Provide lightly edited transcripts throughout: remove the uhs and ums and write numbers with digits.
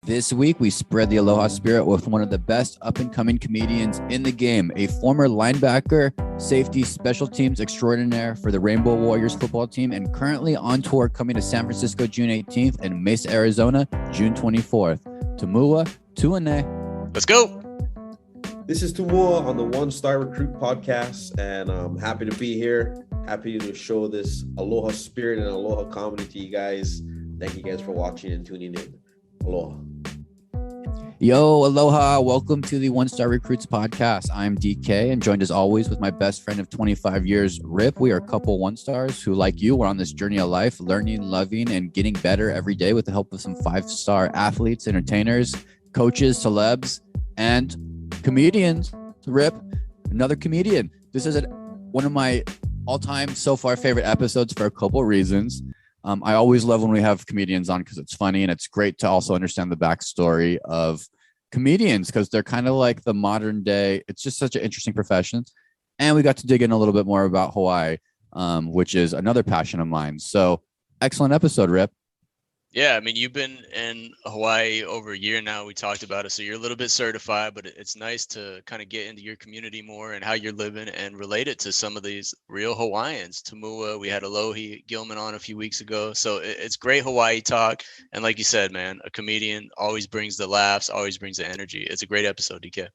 This week, we spread the Aloha spirit with one of the best up-and-coming comedians in the game, a former linebacker, safety, special teams extraordinaire for the Rainbow Warriors football team, and currently on tour coming to San Francisco June 18th and Mesa, Arizona, June 24th. Tumua Tuinei. Let's go. This is Tumua on the One Star Recruit podcast, and I'm happy to be here. Happy to show this Aloha spirit and Aloha comedy to you guys. Thank you guys for watching and tuning in. Aloha. Yo, aloha. Welcome to the One Star Recruits podcast. I'm DK and joined as always with my best friend of 25 years, Rip. We are a couple one stars who, like you, are on this journey of life, learning, loving, and getting better every day with the help of some five-star athletes, entertainers, coaches, celebs, and comedians. Rip, another comedian. This is one of my all-time so far favorite episodes for a couple reasons. I always love when we have comedians on because it's funny, and it's great to also understand the backstory of comedians because they're kind of like the modern day. It's just such an interesting profession. And we got to dig in a little bit more about Hawaii, which is another passion of mine. So excellent episode, Rip. Yeah, I mean, you've been in Hawaii over a year now. We talked about it. So you're a little bit certified, but it's nice to kind of get into your community more and how you're living and relate it to some of these real Hawaiians. Tumua, we had Alohi Gilman on a few weeks ago. So it's great Hawaii talk. And like you said, man, a comedian always brings the laughs, always brings the energy. It's a great episode, DK.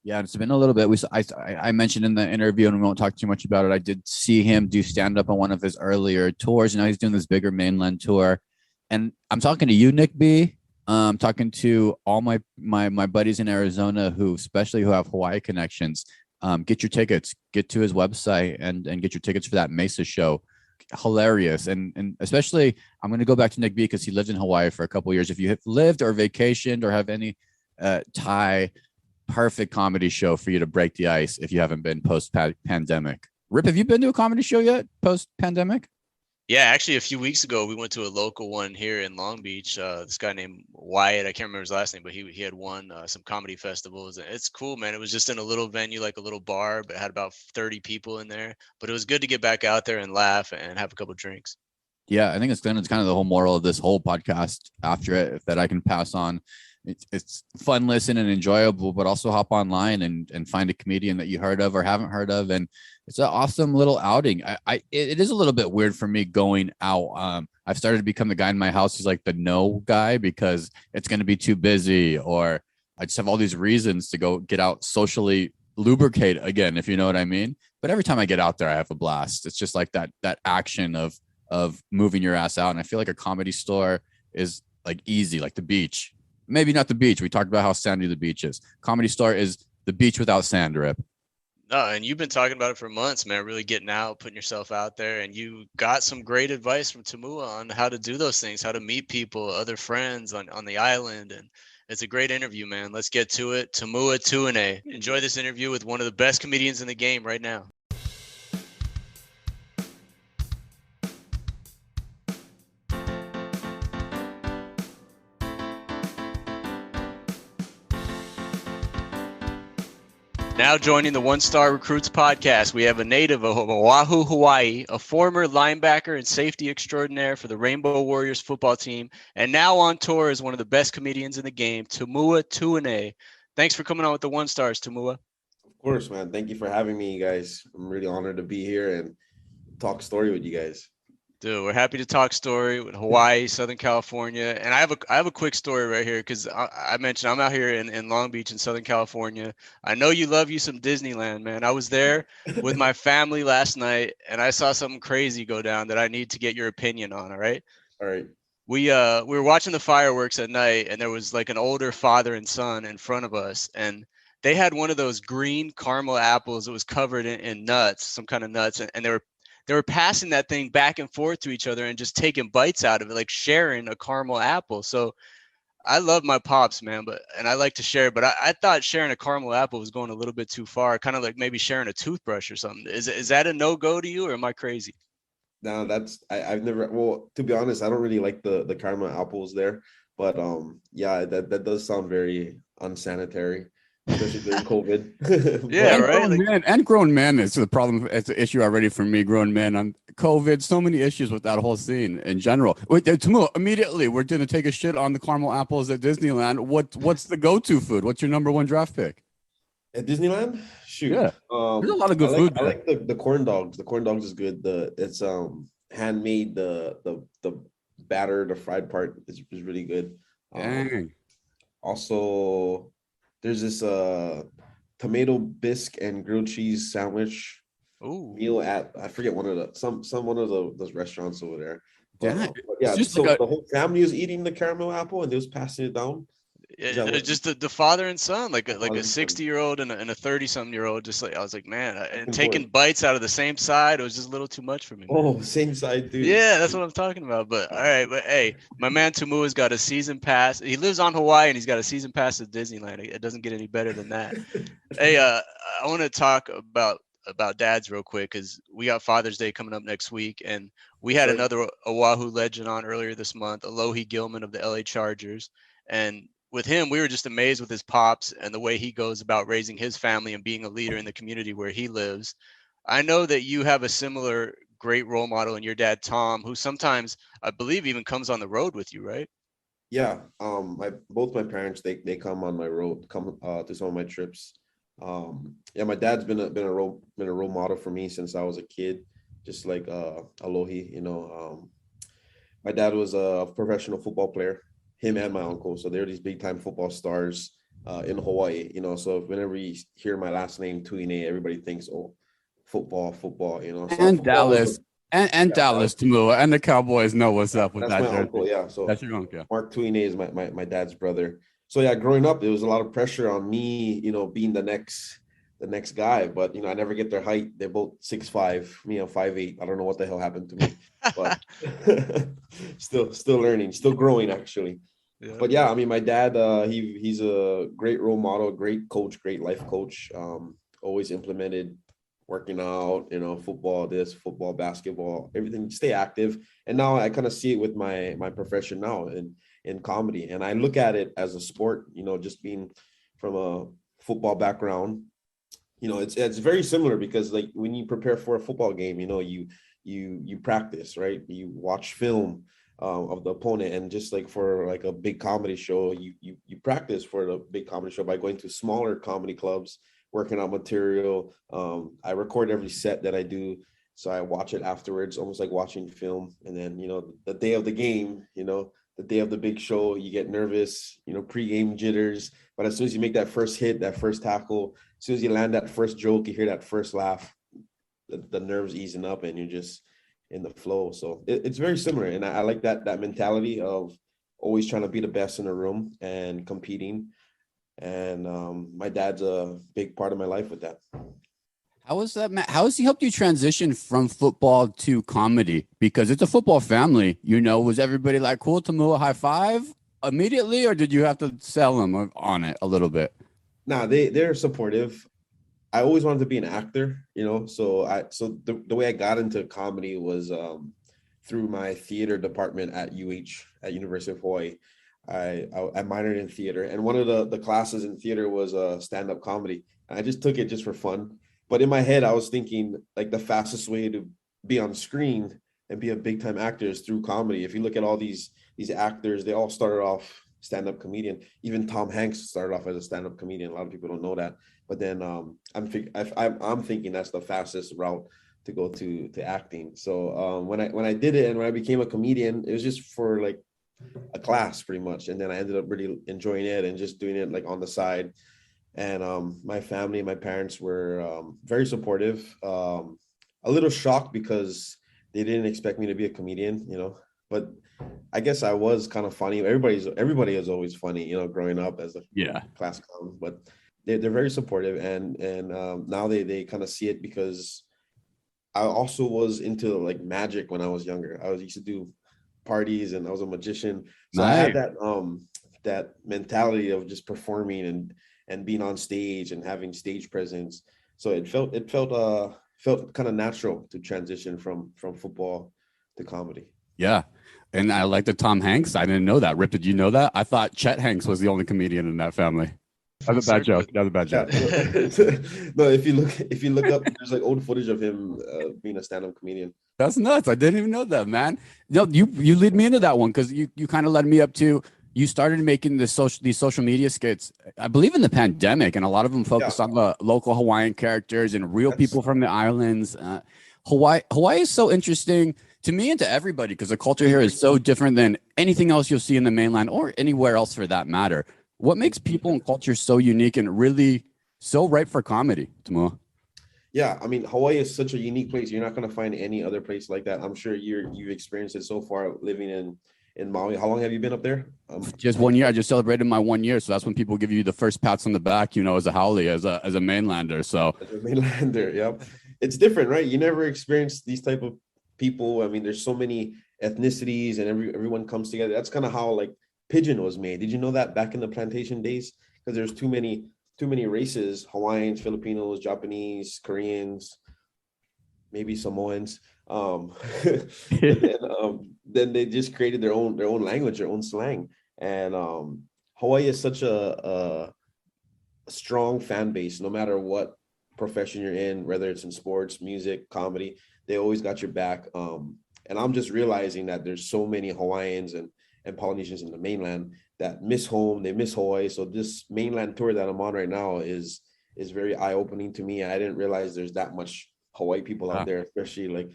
Yeah, it's been a little bit. I mentioned in the interview, and we won't talk too much about it. I did see him do stand-up on one of his earlier tours. And now he's doing this bigger mainland tour. And I'm talking to you, Nick B. I'm talking to all my buddies in Arizona who have Hawaii connections. Get your tickets, get to his website and get your tickets for that Mesa show. Hilarious. And especially, I'm going to go back to Nick B because he lived in Hawaii for a couple of years. If you have lived or vacationed or have any Thai, perfect comedy show for you to break the ice if you haven't been post-pandemic. Rip, have you been to a comedy show yet post-pandemic? Yeah, actually, a few weeks ago, we went to a local one here in Long Beach. This guy named Wyatt, I can't remember his last name, but he had won some comedy festivals. And it's cool, man. It was just in a little venue, like a little bar, but it had about 30 people in there. But it was good to get back out there and laugh and have a couple of drinks. Yeah, I think it's kind of the whole moral of this whole podcast after it that I can pass on. It's fun, listen, and enjoyable, but also hop online and find a comedian that you heard of or haven't heard of. And it's an awesome little outing. It is a little bit weird for me going out. I've started to become the guy in my house who's like the no guy because it's going to be too busy, or I just have all these reasons to go get out socially, lubricate again, if you know what I mean. But every time I get out there, I have a blast. It's just like that action of moving your ass out. And I feel like a comedy store is like easy, like the beach. Maybe not the beach. We talked about how sandy the beach is. Comedy store is the beach without sand, Rip. No, and you've been talking about it for months, man, really getting out, putting yourself out there. And you got some great advice from Tumua on how to do those things, how to meet people, other friends on the island. And it's a great interview, man. Let's get to it. Tumua Tuinei. Enjoy this interview with one of the best comedians in the game right now. Now joining the One Star Recruits podcast, we have a native of Oahu, Hawaii, a former linebacker and safety extraordinaire for the Rainbow Warriors football team, and now on tour as one of the best comedians in the game, Tumua Tuinei. Thanks for coming on with the One Stars, Tumua. Of course, man. Thank you for having me, you guys. I'm really honored to be here and talk story with you guys. Dude, we're happy to talk story with Hawaii, Southern California. And I have a quick story right here because I mentioned I'm out here in Long Beach in Southern California. I know you love you some Disneyland, man. I was there with my family last night and I saw something crazy go down that I need to get your opinion on. All right. All right. We were watching the fireworks at night and there was like an older father and son in front of us. And they had one of those green caramel apples that was covered in nuts, some kind of nuts. And they were passing that thing back and forth to each other and just taking bites out of it, like sharing a caramel apple. So I love my pops, man, and I like to share, but I thought sharing a caramel apple was going a little bit too far, kind of like maybe sharing a toothbrush or something. Is that a no-go to you, or am I crazy? No, I've never, well, to be honest, I don't really like the caramel apples there, but yeah, that does sound very unsanitary. especially during COVID. Yeah, And right. grown men is the problem. It's an issue already for me. Grown men on COVID. So many issues with that whole scene in general. Wait, Tumua, immediately we're gonna take a shit on the caramel apples at Disneyland. What's the go-to food? What's your number one draft pick? At Disneyland, shoot. Yeah, there's a lot of I good like food I there. like the corn dogs. The corn dogs is good. It's handmade. The batter, the fried part is really good. Dang. Also, there's this tomato bisque and grilled cheese sandwich Ooh. meal at, I forget, one of the some one of those restaurants over there. But, Yeah, but it's yeah, just so like the whole family was eating the caramel apple and they was passing it down. Is that Yeah, what just the father and son, like a father and son? 60-year-old and a 30-something-year-old. Just like I was like, man, and Looking taking forward. bites out of the same side, it was just a little too much for me, man. Oh, same side, dude. Yeah, that's what I'm talking about. But all right, but hey, my man Tumua's got a season pass. He lives on Hawaii and he's got a season pass to Disneyland. It doesn't get any better than that. Hey, I want to talk about dads real quick because we got Father's Day coming up next week, and we had Right. another Oahu legend on earlier this month, Alohi Gilman of the LA Chargers, and with him, we were just amazed with his pops and the way he goes about raising his family and being a leader in the community where he lives. I know that you have a similar great role model in your dad, Tom, who sometimes I believe even comes on the road with you, right? Yeah. My both my parents, they come on my road, come to some of my trips. Yeah, my dad's been a role model for me since I was a kid, just like Alohi, my dad was a professional football player, him and my uncle. So they're these big time football stars in Hawaii, so whenever you hear my last name, Tuinei, everybody thinks, oh, football, So and football was Dallas and yeah, Dallas Tumua and the Cowboys know what's yeah, up with that's my that uncle. jersey. Yeah. So That's your uncle. Yeah. Mark Tuinei is my dad's brother. So yeah, growing up, there was a lot of pressure on me, being the next guy. But I never get their height. They're both 6'5". Me, I'm 5'8". I don't know what the hell happened to me, but still learning, still growing actually. Yeah. But yeah, I mean, my dad, he's a great role model, great coach, great life coach. Always implemented working out, football, football, basketball, everything, stay active. And now I kind of see it with my profession now in comedy. And I look at it as a sport, just being from a football background, it's very similar because like when you prepare for a football game, you practice, right? You watch film of the opponent, and just like for like a big comedy show, you practice for the big comedy show by going to smaller comedy clubs, working on material. I record every set that I do, so I watch it afterwards, almost like watching film. And then the day of the game, the day of the big show, you get nervous, pre-game jitters. But as soon as you make that first hit, that first tackle, as soon as you land that first joke, you hear that first laugh, the nerves easing up, and you're just in the flow. So it's very similar, and I like that mentality of always trying to be the best in the room and competing. And my dad's a big part of my life with that. How was that, Matt? How has he helped you transition from football to comedy? Because it's a football family, was everybody like, cool, Tumua, high five immediately, or did you have to sell him on it a little bit? Nah, they're supportive. I always wanted to be an actor, so the way I got into comedy was through my theater department at at University of Hawaii. I minored in theater, and one of the classes in theater was stand-up comedy. I just took it just for fun. But in my head, I was thinking like the fastest way to be on screen and be a big time actor is through comedy. If you look at all these actors, they all started off stand-up comedian. Even Tom Hanks started off as a stand-up comedian. A lot of people don't know that. But then I'm thinking that's the fastest route to go to acting. So when I did it and when I became a comedian, it was just for like a class pretty much. And then I ended up really enjoying it and just doing it like on the side. And my family and my parents were very supportive. A little shocked because they didn't expect me to be a comedian, but I guess I was kind of funny. Everybody is always funny, growing up as a class clown, but they're very supportive. And now they kind of see it because I also was into like magic when I was younger. I used to do parties and I was a magician. So I had that mentality of just performing and being on stage and having stage presence. So it felt kind of natural to transition from football to comedy. Yeah. And I like the Tom Hanks. I didn't know that. Rip, did you know that? I thought Chet Hanks was the only comedian in that family. That's a bad joke. That's a bad Yeah. joke. No, if you look up, there's like old footage of him being a stand-up comedian. That's nuts. I didn't even know that, man. No, you lead me into that one because you kind of led me up to you started making these social media skits, I believe in the pandemic, and a lot of them focused on the local Hawaiian characters and real people from the islands. Hawaii is so interesting to me and to everybody because the culture here is so different than anything else you'll see in the mainland or anywhere else for that matter. What makes people and culture so unique and really so ripe for comedy, Tumua? Yeah, I mean, Hawaii is such a unique place. You're not going to find any other place like that. I'm sure you've experienced it so far living in Maui. How long have you been up there? Just 1 year. I just celebrated my 1 year, so that's when people give you the first pats on the back, as a haole, as a mainlander. So as a mainlander, yeah, it's different, right? You never experience these type of people. I mean, there's so many ethnicities, and everyone comes together. That's kind of how like Pigeon was made. Did you know that back in the plantation days? Because there's too many races: Hawaiians, Filipinos, Japanese, Koreans, maybe Samoans. Then they just created their own language, their own slang. And Hawaii is such a strong fan base. No matter what profession you're in, whether it's in sports, music, comedy, they always got your back. And I'm just realizing that there's so many Hawaiians and Polynesians in the mainland that miss home, they miss Hawaii. So this mainland tour that I'm on right now is very eye-opening to me. I didn't realize there's that much Hawaii people out there, especially like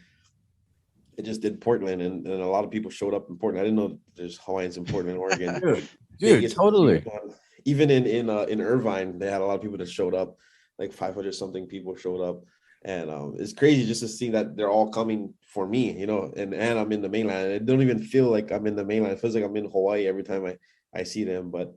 it just did Portland, and a lot of people showed up in Portland. I didn't know there's Hawaiians in Portland, Oregon. dude, totally. Even in Irvine, they had a lot of people that showed up, like 500 something people showed up. And it's crazy just to see that they're all coming for me, and I'm in the mainland. I don't even feel like I'm in the mainland. It feels like I'm in Hawaii every time I see them. But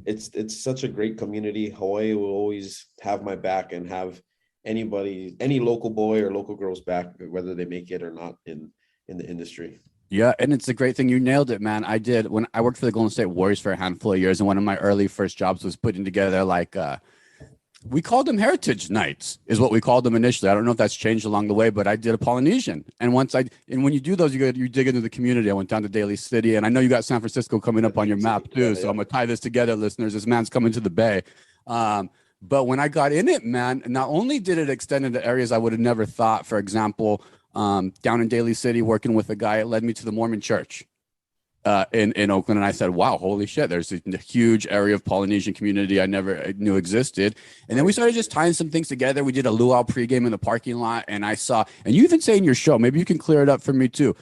it's such a great community. Hawaii will always have my back and have any local boy or local girl's back, whether they make it or not in the industry. Yeah, and it's a great thing. You nailed it, man. I did when I worked for the Golden State Warriors for a handful of years, and one of my early first jobs was putting together like we called them heritage nights is what we called them initially. I don't know if that's changed along the way, but I did a Polynesian. And when you do those, you dig into the community. I went down to Daly City, and I know you got San Francisco coming up on your map too. So I'm gonna tie this together, listeners. This man's coming to the Bay. But when I got in it, man, not only did it extend into areas I would have never thought, for example, down in Daly City, working with a guy, it led me to the Mormon church in Oakland. And I said, wow, holy shit, there's a huge area of Polynesian community I never knew existed. And then we started just tying some things together. We did a luau pregame in the parking lot. And I saw, and you even say in your show, maybe you can clear it up for me too,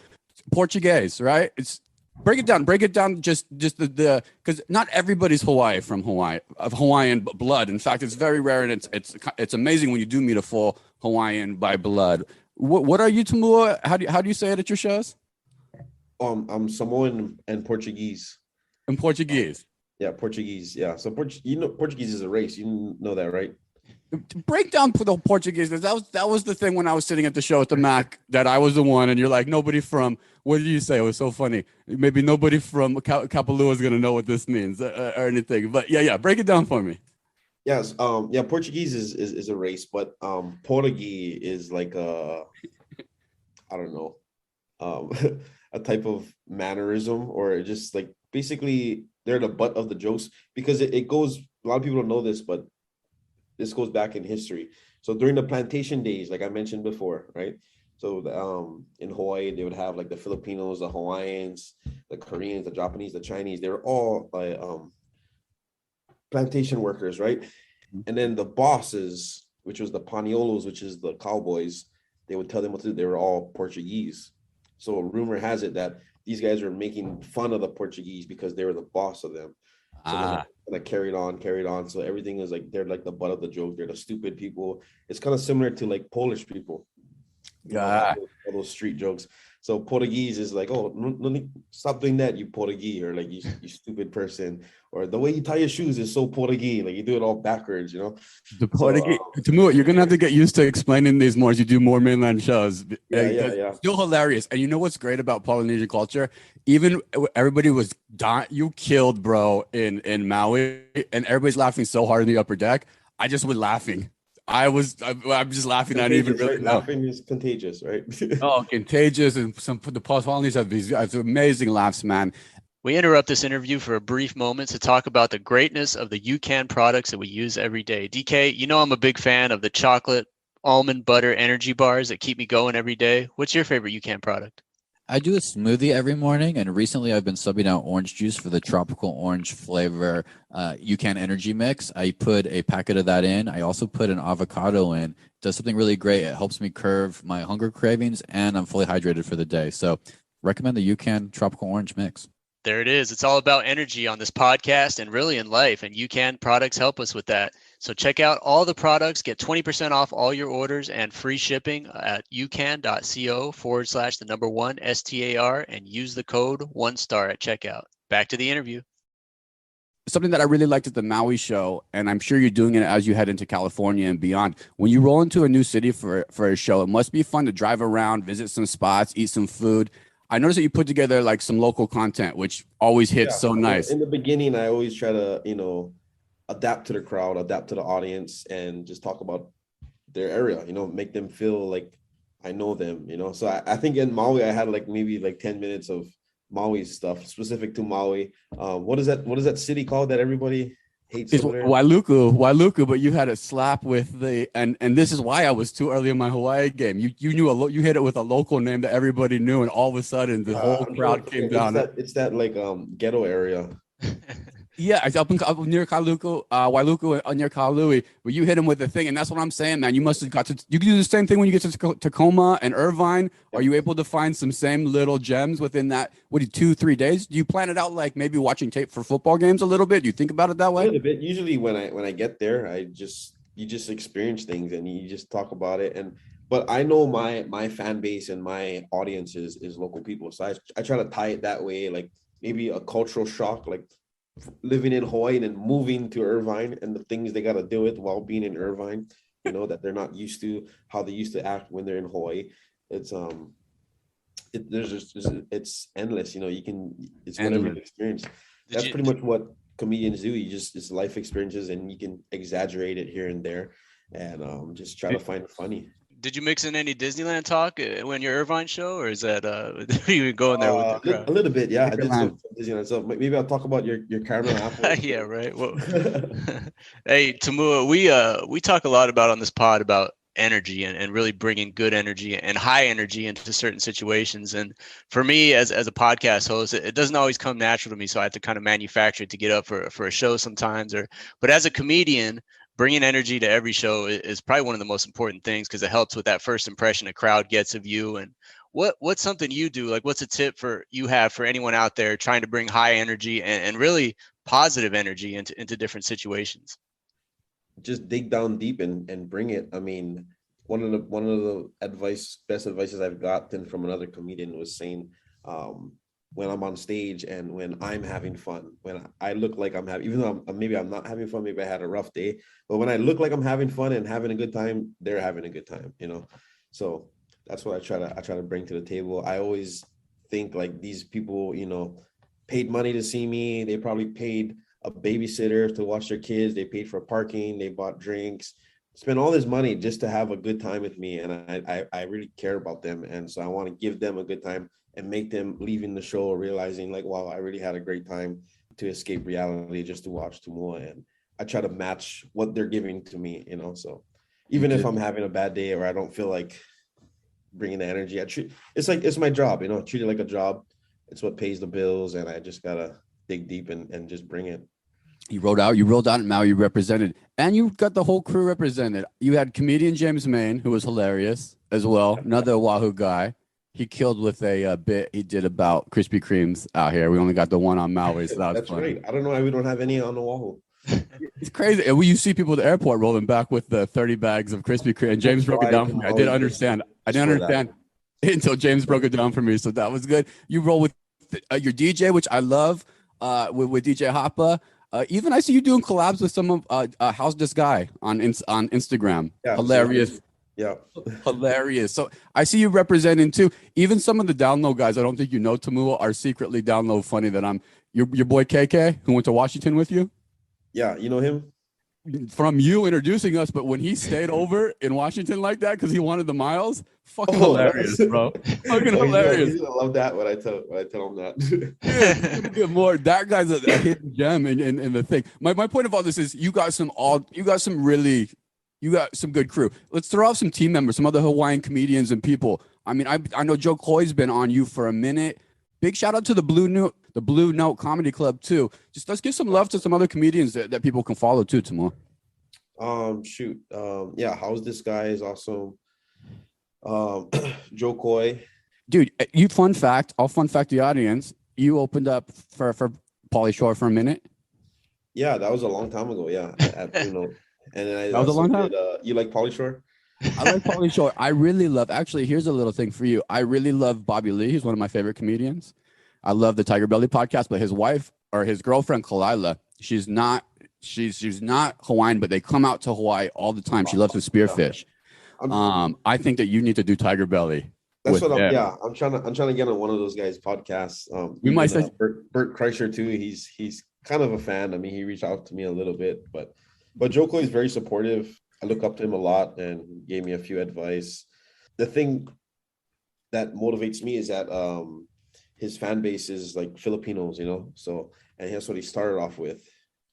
Portuguese, right? Break it down just the because not everybody's of Hawaiian blood. In fact, it's very rare, and it's amazing when you do meet a full Hawaiian by blood. What are you, Tumua? How do you say it at your shows? I'm Samoan and Portuguese. And Portuguese. Yeah, Portuguese. Yeah. So Portuguese is a race. You know that, right? Break down the Portuguese. That was the thing when I was sitting at the show at the Mac that I was the one, and you're like, nobody from, what did you say? It was so funny. Maybe nobody from Kapalua is going to know what this means or anything. But yeah, break it down for me. Yes. Portuguese is a race, but Portuguese is like I don't know, a type of mannerism, or just like basically they're the butt of the jokes, because it goes, a lot of people don't know this, but this goes back in history. So during the plantation days, like I mentioned before, right? So in Hawaii, they would have like the Filipinos, the Hawaiians, the Koreans, the Japanese, the Chinese. They were all like plantation workers, right? And then the bosses, which was the Paniolos, which is the cowboys, they would tell them what to do. They were all Portuguese. So rumor has it that these guys were making fun of the Portuguese because they were the boss of them. So then that carried on. So everything is like, they're like the butt of the joke. They're the stupid people. It's kind of similar to like Polish people. Yeah. All those street jokes. So Portuguese is like, oh, no, stop doing that, you Portuguese, or like you stupid person, or the way you tie your shoes is so Portuguese, like you do it all backwards, The Portuguese. Tumua, you're gonna have to get used to explaining these more as you do more mainland shows. Yeah. Still hilarious. And you know what's great about Polynesian culture? Even everybody was dying. You killed, bro, in Maui, and everybody's laughing so hard in the upper deck. I just was laughing. I'm just laughing. I didn't even really know. Laughing is contagious, right? Oh, contagious. And the Polynesians have these amazing laughs, man. We interrupt this interview for a brief moment to talk about the greatness of the UCAN products that we use every day. DK, you know I'm a big fan of the chocolate almond butter energy bars that keep me going every day. What's your favorite UCAN product? I do a smoothie every morning, and recently I've been subbing out orange juice for the tropical orange flavor UCAN energy mix. I put a packet of that in. I also put an avocado in. It does something really great. It helps me curb my hunger cravings, and I'm fully hydrated for the day. So recommend the UCAN tropical orange mix. There it is. It's all about energy on this podcast and really in life, and UCAN products help us with that. So check out all the products, get 20% off all your orders and free shipping at ucan.co/1STAR and use the code 1STAR at checkout. Back to the interview. Something that I really liked at the Maui show, and I'm sure you're doing it as you head into California and beyond. When you roll into a new city for a show, it must be fun to drive around, visit some spots, eat some food. I noticed that you put together like some local content, which always hits so nice. In the beginning, I always try to, adapt to the crowd, adapt to the audience, and just talk about their area, make them feel like I know them, So I think in Maui, I had maybe 10 minutes of Maui stuff specific to Maui. What is that city called that everybody hates? It's Wailuku, but you had a slap with and this is why I was too early in my Hawaii game. You knew you hit it with a local name that everybody knew, and all of a sudden the whole crowd came down. It's that ghetto area. Yeah, it's up near Wailuku, near Kaului, where you hit him with the thing, and that's what I'm saying, man. You must have you can do the same thing when you get to Tacoma and Irvine. Are you able to find some same little gems within that? 2-3 days? Do you plan it out like maybe watching tape for football games a little bit? Do you think about it that way? A little bit. Usually when I get there, you just experience things and you just talk about it. But I know my fan base and my audience is local people, so I try to tie it that way, like maybe a cultural shock, like living in Hawaii and then moving to Irvine and the things they got to deal with while being in Irvine, that they're not used to, how they used to act when they're in Hawaii. It's it's endless, it's whatever you experience. That's pretty much what comedians do. It's life experiences, and you can exaggerate it here and there, and just try to find it funny. Did you mix in any Disneyland talk when your Irvine show, or is that you going there with the crowd? A little bit, yeah. I did some Disneyland stuff. Maybe I'll talk about your caramel apple. Yeah, right. Well, hey, Tumua, we talk a lot about on this pod about energy and really bringing good energy and high energy into certain situations. And for me, as a podcast host, it doesn't always come natural to me, so I have to kind of manufacture it to get up for a show sometimes. But as a comedian, bringing energy to every show is probably one of the most important things, because it helps with that first impression a crowd gets of you. And what's something you do? Like, what's a tip you have for anyone out there trying to bring high energy and really positive energy into different situations? Just dig down deep and bring it. I mean, one of the best advices I've gotten from another comedian was saying, when I'm on stage and when I'm having fun, when I look like I'm having, even though maybe I'm not having fun, maybe I had a rough day, but when I look like I'm having fun and having a good time, they're having a good time, So that's what I try to bring to the table. I always think like these people, paid money to see me. They probably paid a babysitter to watch their kids. They paid for parking. They bought drinks, spent all this money just to have a good time with me. And I really care about them. And so I want to give them a good time and make them leaving the show realizing like, wow, I really had a great time, to escape reality just to watch Tumua. And I try to match what they're giving to me, so even if I'm having a bad day or I don't feel like bringing the energy, it's my job, treat it like a job. It's what pays the bills, and I just gotta dig deep and just bring it. You rolled out in Maui, you represented, and you got the whole crew represented. You had comedian James Maine, who was hilarious as well, another Oahu guy. He killed with a bit he did about Krispy Kremes out here. We only got the one on Maui, so that's funny. Great. I don't know why we don't have any on Oahu. It's crazy. And you see people at the airport rolling back with the 30 bags of Krispy Kreme. And James broke it down for me. I didn't understand until James broke it down for me. So that was good. You roll with your DJ, which I love, with DJ Hoppa. Even I see you doing collabs with some of How's This Guy on Instagram. Yeah, hilarious. Yeah. Hilarious. So I see you representing too. Even some of the download guys, I don't think Tumua, are secretly download funny. That I'm your boy KK, who went to Washington with you. Yeah, you know him. from you introducing us, but when he stayed over in Washington like that because he wanted the miles, fucking hilarious, bro. Fucking hilarious. He's gonna love that when I tell him that. Dude, get more. That guy's a hidden gem in the thing. My point of all this is you got some good crew. Let's throw off some team members, some other Hawaiian comedians and people. I mean, I know Joe Coy's been on you for a minute. Big shout out to the Blue Note Comedy Club too. Just let's give some love to some other comedians that people can follow too, Tumua. Yeah, How's This Guy is awesome. Joe Coy. Dude, fun fact the audience. You opened up for Pauly Shore for a minute. Yeah, that was a long time ago. Yeah, at Blue Note. And then that was a long time. You like Pauly Shore? I like Pauly Shore. I really love. Actually, here's a little thing for you. I really love Bobby Lee. He's one of my favorite comedians. I love the Tiger Belly podcast, but his wife or his girlfriend Kalila, she's not Hawaiian, but they come out to Hawaii all the time. She loves to spearfish. I think that you need to do Tiger Belly. That's what I'm trying to get on one of those guys' podcasts. We might say Bert Kreischer too. He's kind of a fan. I mean, he reached out to me a little bit, but Joe Coy is very supportive. I look up to him a lot and gave me a few advice. The thing that motivates me is that his fan base is like Filipinos, you know. So, and that's what he started off with,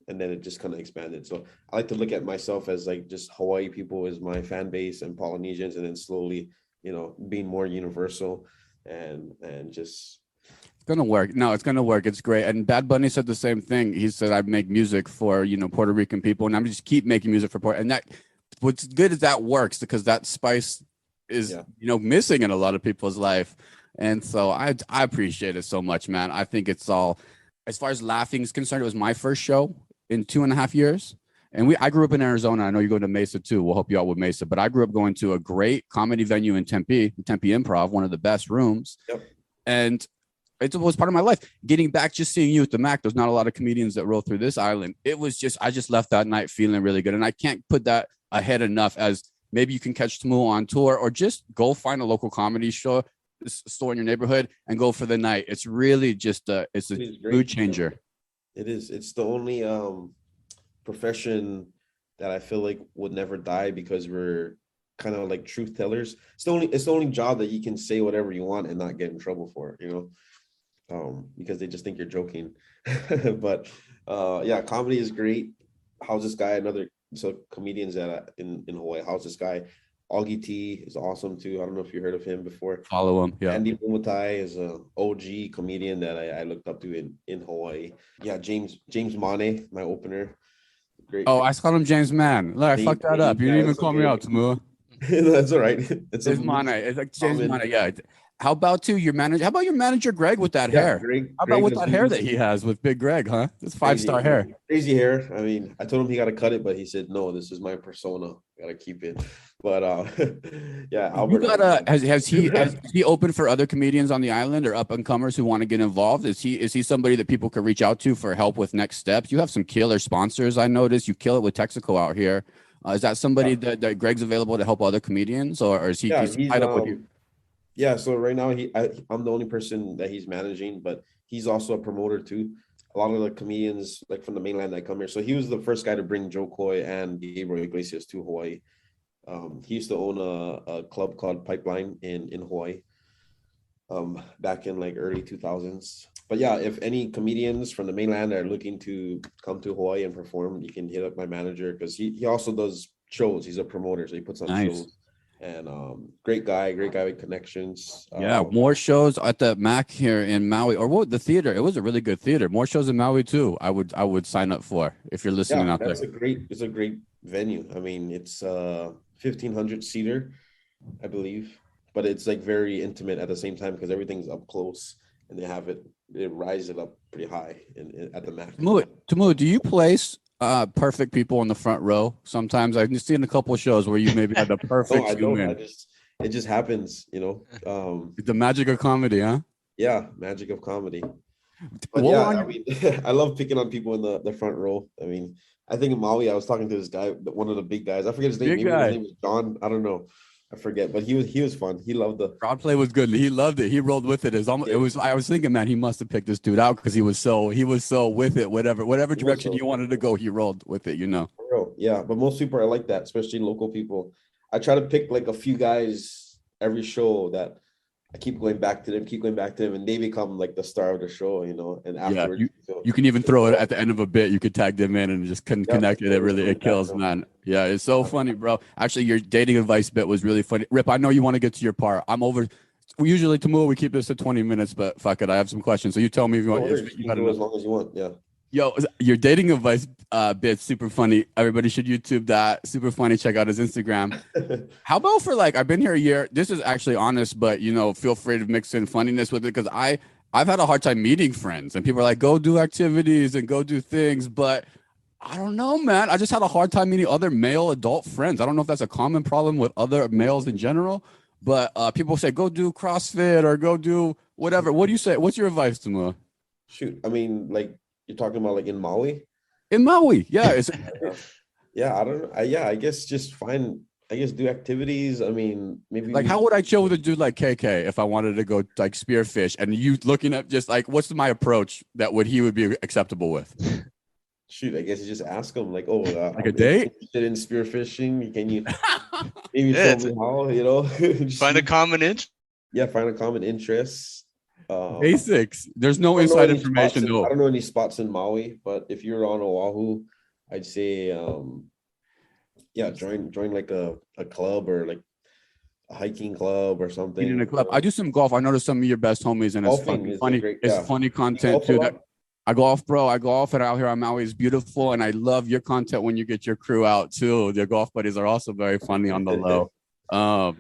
and then it just kind of expanded. So I like to look at myself as like just Hawaii people is my fan base and Polynesians, and then slowly, you know, being more universal and just. It's gonna work. No, it's gonna work. It's great. And Bad Bunny said the same thing. He said, "I make music for Puerto Rican people, and I'm just keep making music for Puerto." And that, what's good is that works because that spice is missing in a lot of people's life. And so I appreciate it so much, man. I think it's all, as far as laughing is concerned, it was my first show in 2.5 years. And I grew up in Arizona. I know you go to Mesa too. We'll help you out with Mesa. But I grew up going to a great comedy venue in Tempe, the Tempe Improv, one of the best rooms. Yep. And it was part of my life. Getting back, just seeing you at the Mac, there's not a lot of comedians that roll through this island. It was just, I just left that night feeling really good. And I can't put that ahead enough as maybe you can catch Tumua on tour or just go find a local comedy store in your neighborhood and go for the night. It's really just it's a mood changer. It is. It's the only profession that I feel like would never die because we're kind of like truth tellers. It's the only job that you can say whatever you want and not get in trouble for it, because they just think you're joking. But yeah, comedy is great. How's This Guy? Comedians that in Hawaii. How's This Guy? Augie T is awesome too. I don't know if you heard of him before. Follow him. Yeah. Andy Bumatai is an OG comedian that I looked up to in Hawaii. Yeah, James Mane, my opener. Great. Oh, I called him James Mann. Look, I fucked that up. You didn't even call me out, Tumua. That's all right. It's Mane. It's like James Mane. Yeah. How about your manager? How about your manager Greg with that hair? How about with that hair that he has with Big Greg, huh? It's 5-star hair. Crazy hair. I mean, I told him he got to cut it, but he said, no, this is my persona. Got to keep it. But yeah, Albert. Has he opened for other comedians on the island or up and comers who want to get involved? Is he somebody that people could reach out to for help with next steps? You have some killer sponsors. I noticed you kill it with Texaco out here. Is that somebody that Greg's available to help other comedians, or is he tied up with you? Yeah, so right now I'm the only person that he's managing, but he's also a promoter too. A lot of the comedians like from the mainland that come here. So he was the first guy to bring Joe Coy and Gabriel Iglesias to Hawaii. He used to own a club called Pipeline in Hawaii back in like early 2000s. But yeah, if any comedians from the mainland are looking to come to Hawaii and perform, you can hit up my manager because he also does shows. He's a promoter, so he puts on shows. And great guy with connections. Yeah, more shows at the Mac here in Maui, or the theater. It was a really good theater. More shows in Maui too. I would sign up for if you're listening out there. It's a great venue. I mean, it's 1,500 seater, I believe, but it's like very intimate at the same time because everything's up close and they rise it up pretty high at the Mac. Tumua, do you place perfect people in the front row? Sometimes I've seen a couple of shows where you maybe had the perfect human. It just happens, the magic of comedy, huh? Yeah, magic of comedy. But I mean, I love picking on people in the front row. I mean, I think in Maui, I was talking to this guy, one of the big guys. I forget his name. Maybe his name was John. I don't know. I forget, but he was fun. He loved the crowd play was good. He loved it. He rolled with it. It was. I was thinking, man, he must have picked this dude out because he was so with it. Whatever direction he wanted to go, he rolled with it. For real. yeah, but most people are like that, especially local people. I try to pick like a few guys every show that I keep going back to them, and they become like the star of the show, and afterwards. You can even throw it at the end of a bit. You could tag them in and just connect it. It kills, man. Yeah, it's so funny, bro. Actually, your dating advice bit was really funny. Rip, I know you want to get to your part. I'm over. We usually, Tumua, we keep this at 20 minutes, but fuck it. I have some questions. So you tell me if you want. You can go as long as you want. Yeah. Yo, your dating advice bit's super funny. Everybody should YouTube that. Super funny. Check out his Instagram. How about for like, I've been here a year. This is actually honest, but feel free to mix in funniness with it because I've had a hard time meeting friends and people are like, go do activities and go do things. But I don't know, man. I just had a hard time meeting other male adult friends. I don't know if that's a common problem with other males in general, but people say, go do CrossFit or go do whatever. What do you say? What's your advice, Tumua? Shoot. I mean, like, you're talking about like in Maui? In Maui, yeah. Yeah, I don't know. I guess just do activities. I mean, maybe like how would I chill with a dude like KK if I wanted to go like spearfish and you looking at just like what's my approach that he would be acceptable with? Shoot, I guess you just ask him like, oh, like a date? Interested in spearfishing? Can you maybe show me how? Find a common interest. Yeah, find a common interest. Basics. There's no inside information though. I don't know any spots in Maui, but if you're on Oahu, I'd say join like a club or like a hiking club or something. In a club. I do some golf. I noticed some of your best homies and it's funny. It's funny content too. I golf, bro. I golf and out here on Maui is beautiful. And I love your content when you get your crew out too. Your golf buddies are also very funny on the low.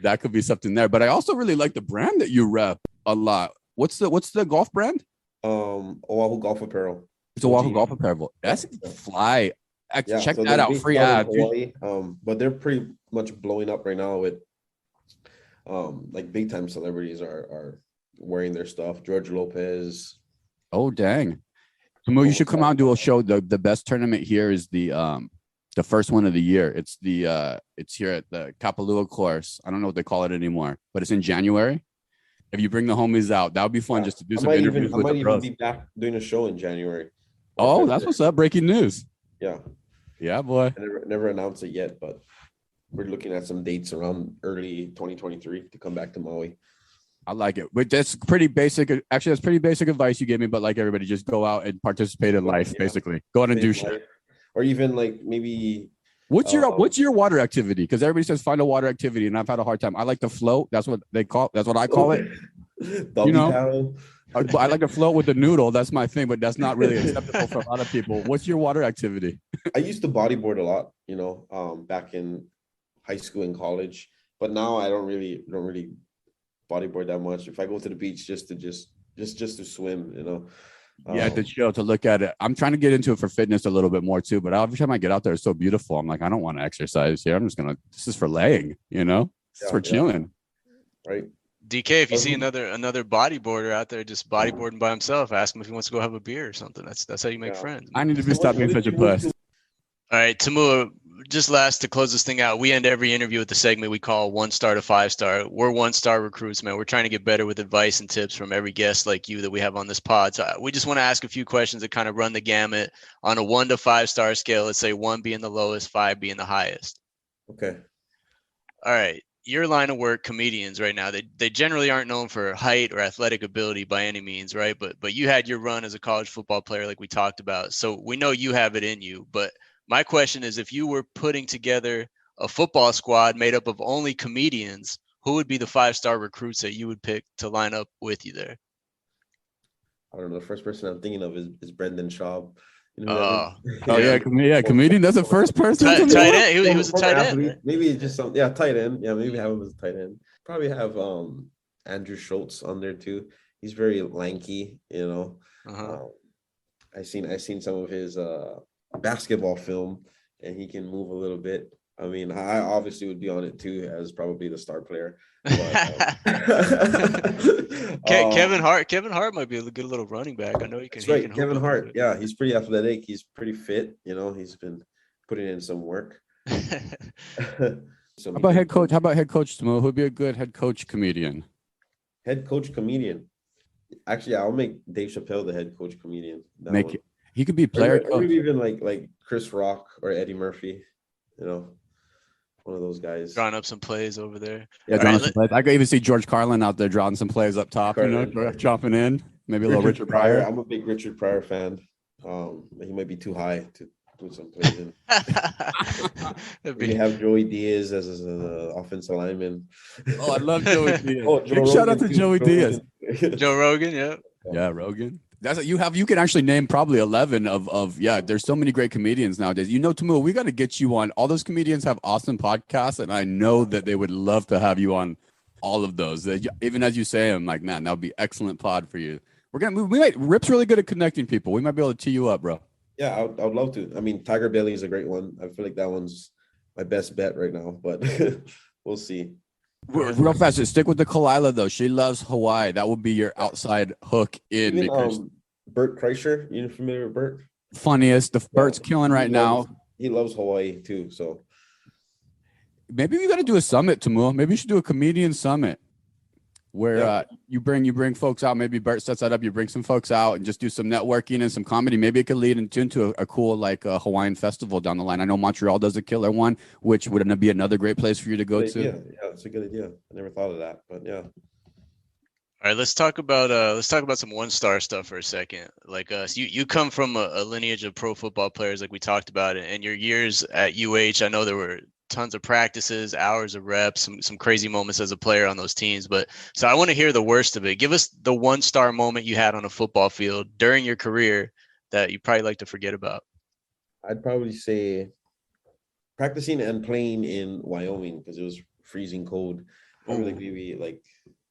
That could be something there. But I also really like the brand that you rep a lot. What's the golf brand? Oahu Golf Apparel. It's Oahu Golf Apparel. That's fly. Check that out. Free ad. But they're pretty much blowing up right now with like big time celebrities are wearing their stuff. George Lopez. Oh dang. Tumua, you should come out and do a show. The best tournament here is the first one of the year. It's here at the Kapalua course. I don't know what they call it anymore, but it's in January. If you bring the homies out, that would be fun just to do some interviews with the pros. I might even be back doing a show in January. Oh, that's what's up. Breaking news. Yeah. Yeah, boy. I never announced it yet, but we're looking at some dates around early 2023 to come back to Maui. I like it. But that's pretty basic. Actually, that's pretty basic advice you gave me, but like everybody, just go out and participate in life, basically. Go out and do shit. Or even like maybe... What's your water activity? Because everybody says find a water activity, and I've had a hard time. I like to float. That's what I call it. Paddle. I like to float with the noodle. That's my thing, but that's not really acceptable for a lot of people. What's your water activity? I used to bodyboard a lot, back in high school and college, but now I don't really bodyboard that much. If I go to the beach just to swim, Yeah, to chill, to look at it. I'm trying to get into it for fitness a little bit more too, but every time I get out there, it's so beautiful. I'm like, I don't want to exercise here. This is for laying, This is for chilling. Right. DK, if you see another bodyboarder out there just bodyboarding by himself, ask him if he wants to go have a beer or something. That's how you make friends. I need to stop being such a puss. All right, Tumua, just last to close this thing out, we end every interview with the segment we call 1 star to 5 star. We're 1-star recruits, man. We're trying to get better with advice and tips from every guest like you that we have on this pod. So we just want to ask a few questions that kind of run the gamut on a 1 to 5 star scale. Let's say 1 being the lowest, 5 being the highest. Okay. All right. Your line of work, comedians right now, they generally aren't known for height or athletic ability by any means, right? But you had your run as a college football player like we talked about. So we know you have it in you, but my question is, if you were putting together a football squad made up of only comedians, who would be the 5-star recruits that you would pick to line up with you there? I don't know. The first person I'm thinking of is Brendan Schaub. Comedian. That's the first person. Tight end. He was a tight end. Right? Maybe just some. Yeah, tight end. Yeah, maybe have him as a tight end. Probably have Andrew Schultz on there too. He's very lanky. I seen some of his basketball film, and he can move a little bit. I mean, I obviously would be on it too as probably the star player. But, Kevin Hart might be a good little running back. I know he can. That's right, Kevin Hart. Yeah, he's pretty athletic. He's pretty fit. He's been putting in some work. How about head coach? How about head coach Tumua? Who'd be a good head coach comedian? Head coach comedian. Actually, I'll make Dave Chappelle the head coach comedian. He could be player coach. Or even like Chris Rock or Eddie Murphy. you know, one of those guys. Drawing up some plays over there. Yeah, All drawing right, some plays. I could even see George Carlin out there drawing some plays up top, chopping in. Maybe a little Richard Pryor. I'm a big Richard Pryor fan. He might be too high to put some plays in. We have Joey Diaz as an offensive lineman. Oh, I love Joey Diaz. Big shout out to Joey Diaz. Joe Rogan, yeah. Yeah, Rogan. That's you can actually name probably 11 of there's so many great comedians nowadays. Tumua, we got to get you on. All those comedians have awesome podcasts, and I know that they would love to have you on all of those. Even as you say, I'm like, man, that would be excellent pod for you. Rip's really good at connecting people. We might be able to tee you up, bro. Yeah, I would love to. I mean, Tiger Belly is a great one. I feel like that one's my best bet right now, but we'll see. Real fast, stick with the Kalila though. She loves Hawaii. That would be your outside hook in. Even, Bert Kreischer, you familiar with Bert? Funniest. Bert's killing right now. He loves Hawaii too. So maybe we got to do a summit, Tumua. Maybe you should do a comedian summit where you bring folks out. Maybe Bert sets that up. You bring some folks out and just do some networking and some comedy. Maybe it could lead into a cool like Hawaiian festival down the line. I know Montreal does a killer one, which would be another great place for you to go to. Yeah, that's a good idea. I never thought of that, but yeah. All right, let's talk about some one-star stuff for a second. Like you come from a lineage of pro football players, like we talked about, and your years at UH. I know there were tons of practices, hours of reps, some crazy moments as a player on those teams. But so I want to hear the worst of it. Give us the one-star moment you had on a football field during your career that you probably like to forget about. I'd probably say practicing and playing in Wyoming because it was freezing cold. Probably like maybe like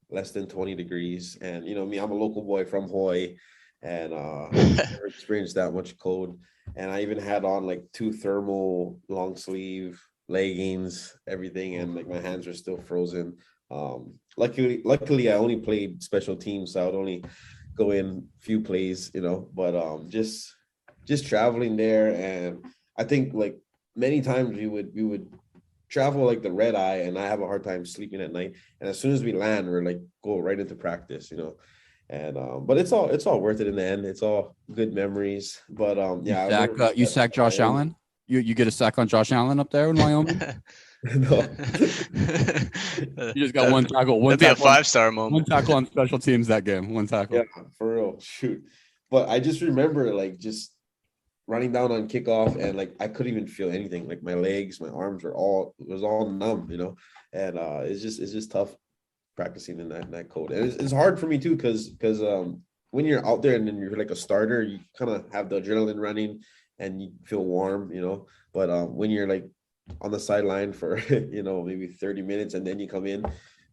less than 20 degrees. And, me, I'm a local boy from Hawaii and never experienced that much cold. And I even had on like 2 thermal long sleeve leggings, everything. And like my hands were still frozen. Luckily I only played special teams. So I would only go in a few plays, but just traveling there. And I think like many times we would travel like the red eye, and I have a hard time sleeping at night. And as soon as we land, we're like go right into practice, And but it's all worth it in the end. It's all good memories. But you sack Josh Allen. You get a sack on Josh Allen up there in Wyoming. No. You just got one tackle. That'd be a 5-star moment. One tackle on special teams that game. One tackle. Yeah, for real. Shoot. But I just remember like just running down on kickoff and like I couldn't even feel anything. Like my legs, my arms it was all numb, And it's just tough practicing in that cold. And it's hard for me too, because when you're out there and then you're like a starter, you kind of have the adrenaline running and you feel warm, But when you're like on the sideline for maybe 30 minutes and then you come in,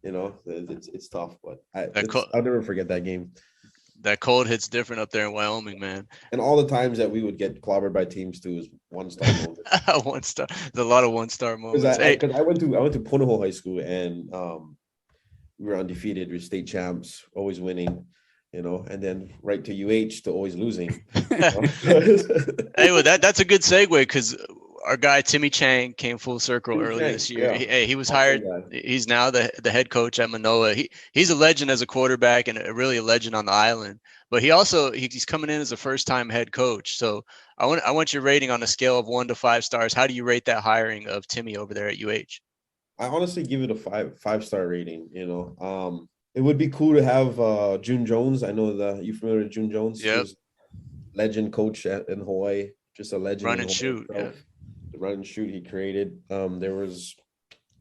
it's tough. But I'll never forget that game. That cold hits different up there in Wyoming, man. And all the times that we would get clobbered by teams too is 1-star moments. 1-star. There's a lot of 1-star moments. Because I went to Punahou High School and we were undefeated. We were state champs, always winning, and then right to UH to always losing. Hey, well, that's a good segue because our guy Timmy Chang came full circle earlier this year. Yeah. He was hired. He's now the head coach at Manoa. He's a legend as a quarterback and really a legend on the island. But he's coming in as a first-time head coach. So I want your rating on a scale of 1 to 5 stars. How do you rate that hiring of Timmy over there at UH? I honestly give it a 5-star rating. It would be cool to have June Jones. I know you familiar with June Jones? Yeah. Legend coach in Hawaii. Just a legend. Run and shoot. Yeah. The run and shoot he created. There was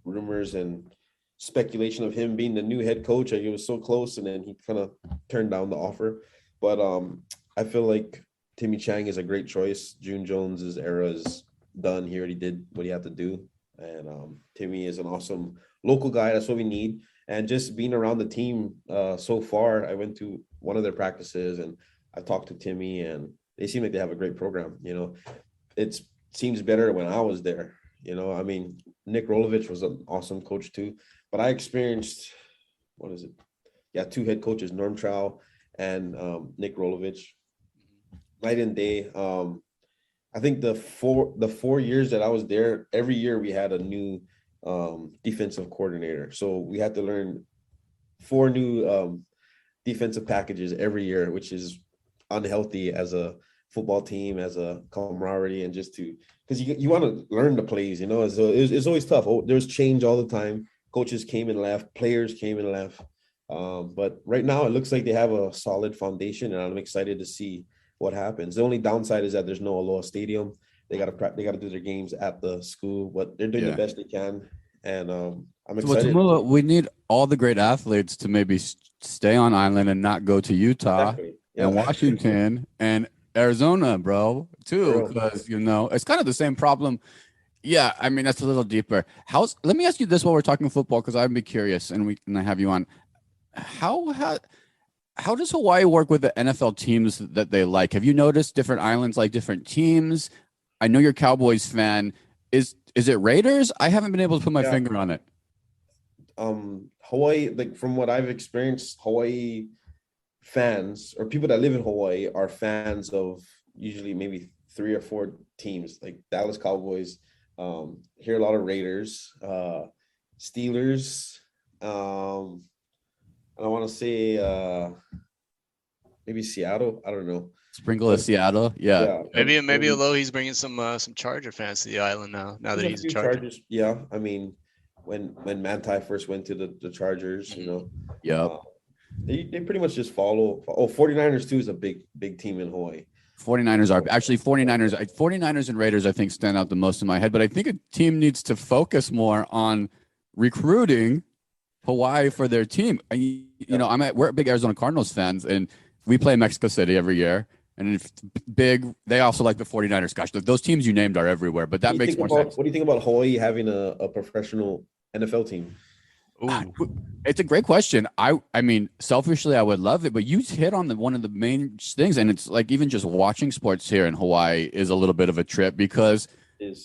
rumors and speculation of him being the new head coach. He was so close, and then he kind of turned down the offer. But I feel like Timmy Chang is a great choice. June Jones's era is done. He already did what he had to do, and Timmy is an awesome local guy. That's what we need. And just being around the team so far, I went to one of their practices, and I talked to Timmy, and they seem like they have a great program. It seems better when I was there. I mean, Nick Rolovich was an awesome coach too, but I experienced, 2 head coaches, Norm Trow and Nick Rolovich, night and day. I think the 4 years that I was there, every year we had a new defensive coordinator. So we had to learn 4 new defensive packages every year, which is unhealthy as a football team as a camaraderie, and just to, because you want to learn the plays, so it's always tough. There's change all the time. Coaches came and left, players came and left. But right now it looks like they have a solid foundation, and I'm excited to see what happens. The only downside is that there's no Aloha Stadium. They got to do their games at the school, but they're doing the best they can. And I'm excited. Tumua, we need all the great athletes to maybe stay on island and not go to Utah. Exactly. And Washington and Arizona, bro, too, because it's kind of the same problem. Yeah, I mean, that's a little deeper. Let me ask you this while we're talking football, because I'd be curious, and I have you on. How does Hawaii work with the NFL teams that they like? Have you noticed different islands like different teams? I know you're a Cowboys fan. Is it Raiders? I haven't been able to put my finger on it. Hawaii, like from what I've experienced, Hawaii fans or people that live in Hawaii are fans of usually maybe 3 or 4 teams, like Dallas Cowboys, hear a lot of Raiders, Steelers, and I want to say maybe Seattle. I don't know. Sprinkle of Seattle, yeah. Maybe Alohi's bringing some Charger fans to the island now that he's a Charger. Chargers, yeah. I mean, when Manti first went to the Chargers, they pretty much just follow. 49ers too is a big team in Hawaii. 49ers are actually 49ers and Raiders, I think, stand out the most in my head. But I think a team needs to focus more on recruiting Hawaii for their team. We're big Arizona Cardinals fans, and we play Mexico City every year. And they also like the 49ers. Gosh, those teams you named are everywhere, but that makes more sense. What do you think about Hawaii having a professional NFL team? It's a great question. I mean, selfishly, I would love it, but you hit on one of the main things, and it's like even just watching sports here in Hawaii is a little bit of a trip because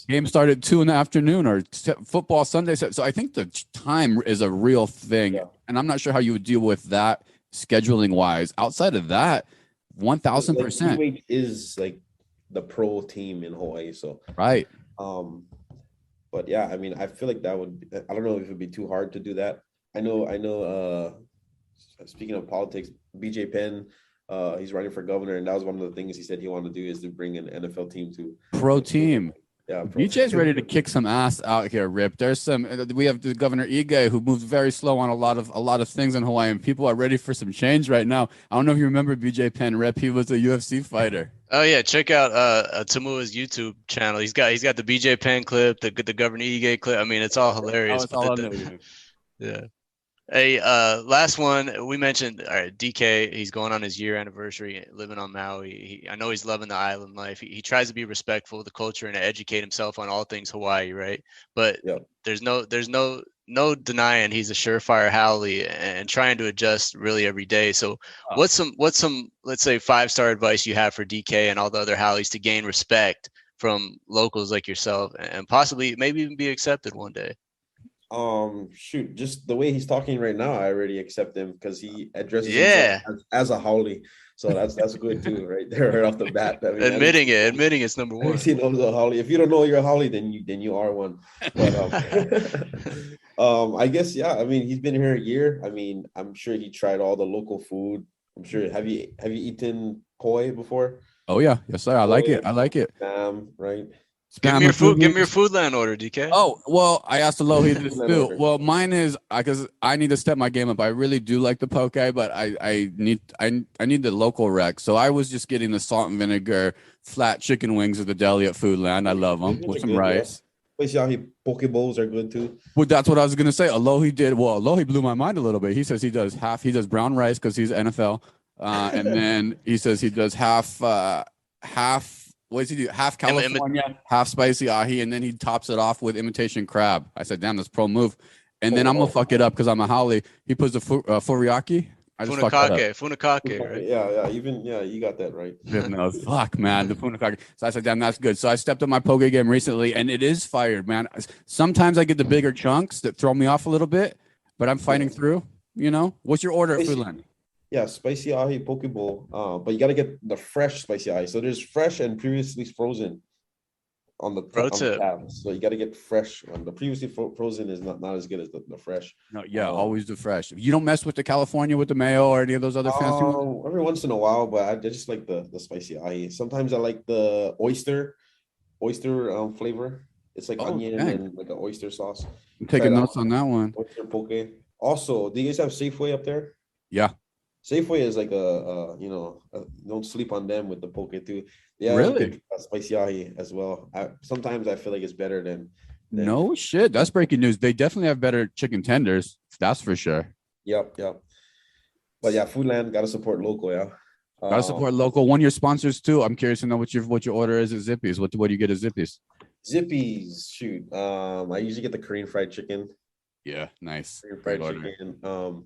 games start at 2 p.m. or football Sunday. So I think the time is a real thing, and I'm not sure how you would deal with that scheduling wise. Outside of that, 1,000%. Like, is like the pro team in Hawaii, so right. But yeah, I mean, I feel like that would. I don't know if it would be too hard to do that. I know. Speaking of politics, BJ Penn, he's running for governor, and that was one of the things he said he wanted to do is to bring an NFL team to pro team. Yeah, BJ's ready to kick some ass out here, Rip. We have the Governor Ige who moves very slow on a lot of things in Hawaii, and people are ready for some change right now. I don't know if you remember BJ Penn, Rip. He was a UFC fighter. Oh yeah, check out Tumua's YouTube channel. He's got the BJ Penn clip, the Governor Ige clip. I mean, it's all hilarious. It's all on there. Yeah. Hey, last one we mentioned. All right, DK. He's going on his year anniversary, living on Maui. I know he's loving the island life. He tries to be respectful of the culture and to educate himself on all things Hawaii, right? But there's no denying he's a surefire haole and trying to adjust really every day. So, what's some let's say 5-star advice you have for DK and all the other haoles to gain respect from locals like yourself and possibly maybe even be accepted one day? Just the way he's talking right now, I already accept him because he addresses himself as a haole. So that's good too, right there, right off the bat. I mean, admitting it's number one. He knows a haole. If you don't know you're a haole, then you are one. But I guess I mean, he's been here a year. I mean, I'm sure he tried all the local food. I'm sure. Have you eaten poi before? Oh yeah, yes sir. I like it. Right. Give me your food land order, DK. Oh, well, I asked Alohi this too. Well, mine is because I need to step my game up. I really do like the poke, but I need the local rec. So I was just getting the salt and vinegar flat chicken wings at the deli at Foodland. I love them with some rice. Poke bowls are good too. Well, that's what I was gonna say. Alohi blew my mind a little bit. He says he does brown rice because he's NFL, and then he says he does half. What does he do? Half California, half spicy ahi, and then he tops it off with imitation crab. I said, damn, that's pro move. And then I'm going to fuck it up because I'm a haole. He puts the furiaki. Funakake, right? Yeah, you got that right. No, fuck, man, the funakake. So I said, damn, that's good. So I stepped up my poke game recently, and it is fired, man. Sometimes I get the bigger chunks that throw me off a little bit, but I'm fighting through, What's your order at Foodland? Yeah, spicy ahi poke bowl. But you got to get the fresh spicy ahi. So there's fresh and previously frozen. on the Pro on the tip. tab. So you got to get fresh one. The previously frozen is not as good as the fresh. No, yeah, always the fresh. You don't mess with the California with the mayo or any of those other fancy ones? Every once in a while, but I just like the spicy ahi. Sometimes I like the oyster flavor. It's like onion and like an oyster sauce. I'm taking notes on that one. Oyster poke. Also, do you guys have Safeway up there? Yeah. Safeway is like don't sleep on them with the poke too. Yeah, really? Spicy ahi as well. Sometimes I feel like it's better than no shit. That's breaking news. They definitely have better chicken tenders. That's for sure. Yep. But yeah, Foodland gotta support local. Yeah, gotta support local. One of your sponsors too. I'm curious to know what your order is at Zippy's. What do you get at Zippy's? Zippy's, shoot. I usually get the Korean fried chicken. Yeah, nice. Korean fried chicken.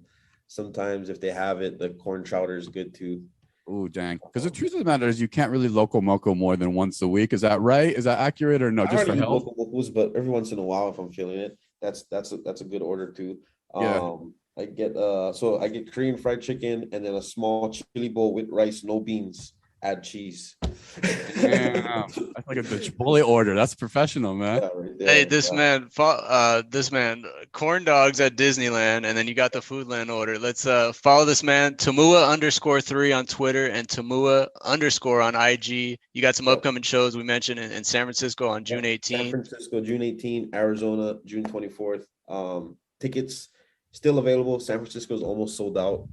Sometimes if they have it, the corn chowder is good too. Oh, dang. Because the truth of the matter is you can't really local moco more than once a week. Is that right? Is that accurate or no? Just for health? Local mocos, but every once in a while if I'm feeling it, that's a good order too. I get I get Korean fried chicken and then a small chili bowl with rice, no beans, add cheese. Damn. That's like a Chipotle order. That's professional, man. Yeah, right there, hey, this man, corn dogs at Disneyland, and then you got the Foodland order. Let's follow this man, Tumua_3 on Twitter and Tumua_ on IG. You got some upcoming shows we mentioned in San Francisco on June 18th. San Francisco, June 18th, Arizona, June 24th. Tickets still available. San Francisco is almost sold out.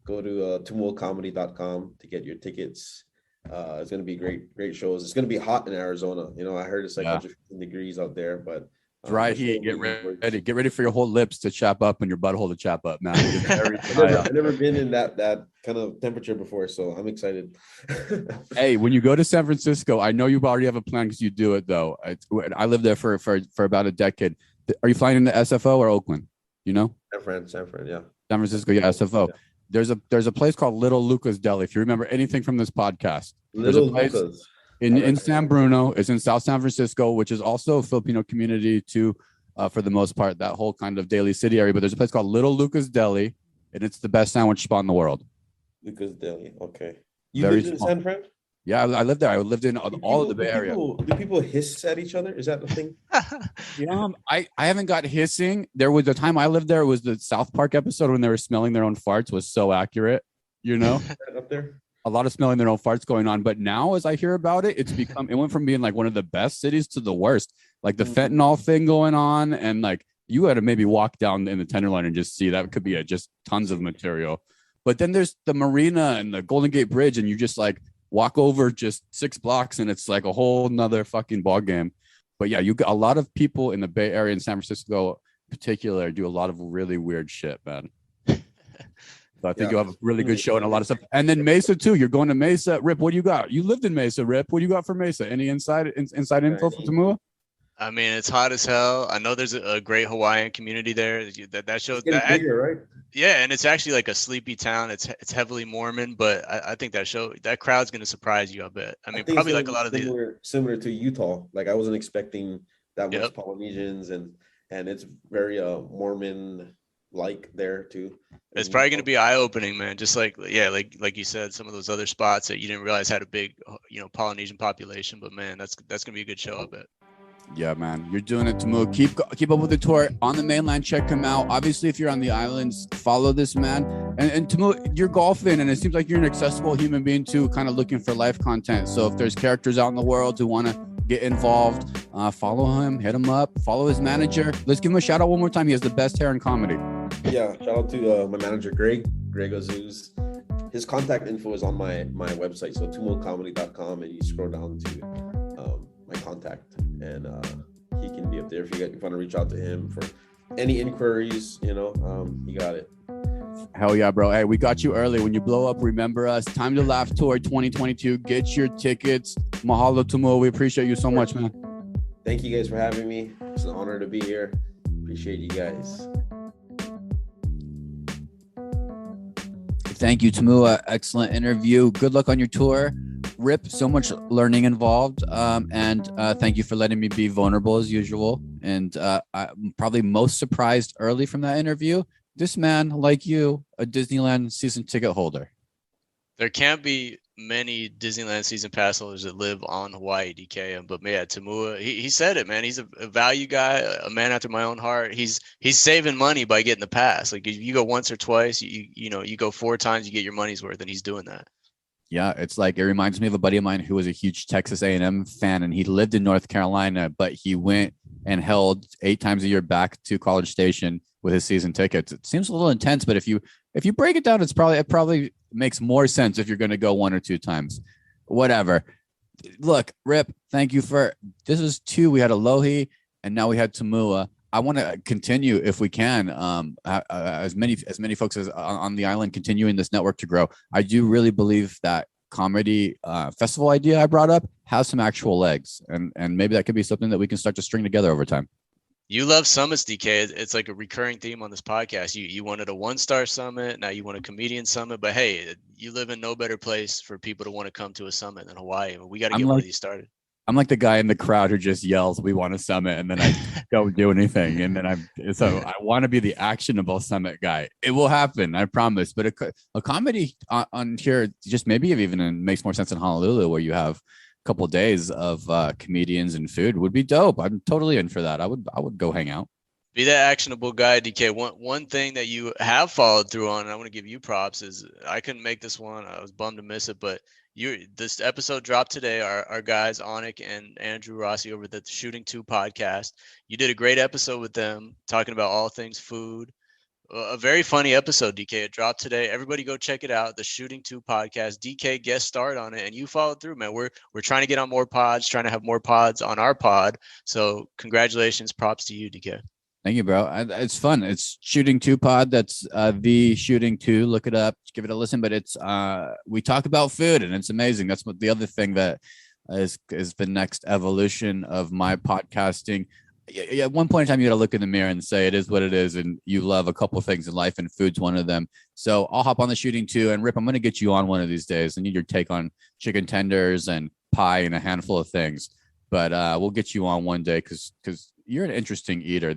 Go to tumuacomedy.com to get your tickets. It's going to be great shows. It's going to be hot in Arizona. I heard it's like 115 degrees out there, but dry heat. Get ready for your whole lips to chap up and your butthole to chap up, man. I've never been in that kind of temperature before, so I'm excited. Hey, when you go to San Francisco, I know you already have a plan because you do it though. I lived there for about a decade. Are you flying into SFO or Oakland? San Fran, yeah. San Francisco, yeah, SFO. Yeah. There's a place called Little Luca's Deli. If you remember anything from this podcast, there's a place in San Bruno. It's in South San Francisco, which is also a Filipino community too, for the most part. That whole kind of Daly City area. But there's a place called Little Luca's Deli, and it's the best sandwich spot in the world. Luca's Deli. Okay. You lived in San Fran? Yeah, I lived there. I lived in all of the Bay Area. Do people hiss at each other? Is that the thing? I haven't got hissing. There was the time I lived there. It was the South Park episode when they were smelling their own farts was so accurate. Up there. A lot of smelling their own farts going on. But now, as I hear about it, it went from being like one of the best cities to the worst. Like the fentanyl thing going on, and like you had to maybe walk down in the Tenderloin and just see that could be just tons of material. But then there's the marina and the Golden Gate Bridge, and you just like walk over just 6 blocks and it's like a whole nother fucking ball game. But yeah, you got a lot of people in the Bay Area and San Francisco in particular do a lot of really weird shit, man. So I think you'll have a really good show and a lot of stuff. And then Mesa too. You're going to Mesa. Rip, what do you got? You lived in Mesa, Rip. What do you got for Mesa? Any inside info for Tumua? I mean, it's hot as hell. I know there's a great Hawaiian community there. That shows that bigger, right? Yeah, and it's actually like a sleepy town. It's heavily Mormon, but I think that crowd's gonna surprise you. I bet. I mean, probably like a lot of similar to Utah. Like I wasn't expecting that much Polynesians, and it's very Mormon like there too. It's probably gonna be eye opening, man. Just like you said, some of those other spots that you didn't realize had a big Polynesian population. But man, that's gonna be a good show. I bet. Yeah, man, you're doing it, Tumua. Keep up with the tour on the mainland. Check him out. Obviously, if you're on the islands, follow this man. And Tumua, you're golfing, and it seems like you're an accessible human being too, kind of looking for life content. So if there's characters out in the world who want to get involved, follow him, hit him up, follow his manager. Let's give him a shout out one more time. He has the best hair in comedy. Yeah, shout out to my manager Greg Azuz. His contact info is on my website, so tumuacomedy.com, and you scroll down to my contact, and he can be up there if you want to reach out to him for any inquiries. You got it. Hell yeah, bro. Hey, we got you early. When you blow up, remember us. Time to Laugh Tour 2022. Get your tickets. Mahalo, Tumua. We appreciate you so much, man. Thank you guys for having me. It's an honor to be here. Appreciate you guys. Thank you, Tumua. Excellent interview. Good luck on your tour. Rip, so much learning involved. And thank you for letting me be vulnerable as usual. And I'm probably most surprised early from that interview. This man, like you, a Disneyland season ticket holder. There can't be many Disneyland season pass holders that live on Hawaii, DK. But yeah, Tumua, he said it, man. He's a value guy, a man after my own heart. He's saving money by getting the pass. Like if you go once or twice, you go 4 times, you get your money's worth, and he's doing that. Yeah, it's like it reminds me of a buddy of mine who was a huge Texas A&M fan, and he lived in North Carolina, but he went and held 8 times a year back to College Station with his season tickets. It seems a little intense, but if you break it down, it probably makes more sense if you're going to go 1 or 2 times. Whatever. Look, Rip, thank you for this. Was 2. We had Alohi, and now we had Tumua. I want to continue if we can. As many folks as on the island, continuing this network to grow. I do really believe that comedy festival idea I brought up has some actual legs, and maybe that could be something that we can start to string together over time. You love summits, DK. It's like a recurring theme on this podcast. You wanted a 1-star summit. Now you want a comedian summit. But hey, you live in no better place for people to want to come to a summit than Hawaii. We got to get one of these started. I'm like the guy in the crowd who just yells, "We want a summit," and then I don't do anything. And then I want to be the actionable summit guy. It will happen, I promise. But a comedy on here just maybe even makes more sense in Honolulu, where you have a couple of days of comedians and food would be dope. I'm totally in for that. I would go hang out. Be that actionable guy, DK. One thing that you have followed through on, and I want to give you props, is I couldn't make this one. I was bummed to miss it, but this episode dropped today. Our guys, Onik and Andrew Rossi over the Shooting 2 podcast. You did a great episode with them talking about all things food. A very funny episode, DK. It dropped today. Everybody go check it out. The Shooting 2 podcast. DK guest starred on it, and you followed through, man. We're trying to get on more pods, trying to have more pods on our pod. So congratulations, props to you, DK. Thank you, bro. It's fun. It's Shooting 2 pod. That's the Shooting 2. Look it up. Give it a listen. But it's we talk about food, and it's amazing. That's what the other thing that is the next evolution of my podcasting. At one point in time, you got to look in the mirror and say it is what it is, and you love a couple of things in life, and food's one of them. So I'll hop on the Shooting 2, and Rip, I'm going to get you on one of these days. I need your take on chicken tenders and pie and a handful of things. But we'll get you on one day because you're an interesting eater.